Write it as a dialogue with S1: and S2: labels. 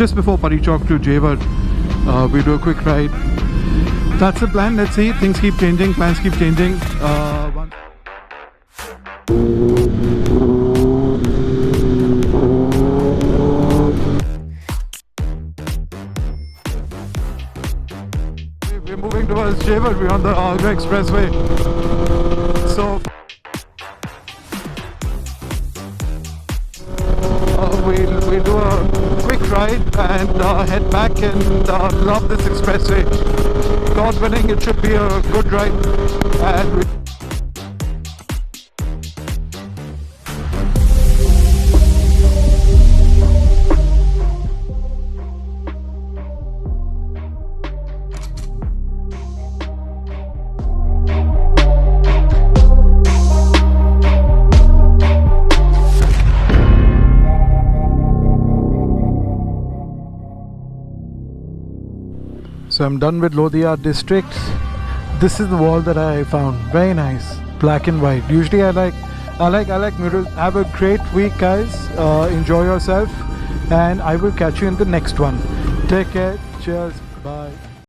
S1: just before Parichok to Jaywar. We do a quick ride. That's the plan. Let's see. Things keep changing. Plans keep changing. We're moving towards Jaywar. We're on the Agra Expressway. So we'll do a quick ride and head back and love this expressway. God willing, it should be a good ride. And so I'm done with Lodhia district. This is the wall that I found. Very nice, black and white. Usually I like murals. Have a great week, guys. Enjoy yourself, and I will catch you in the next one. Take care. Cheers. Bye.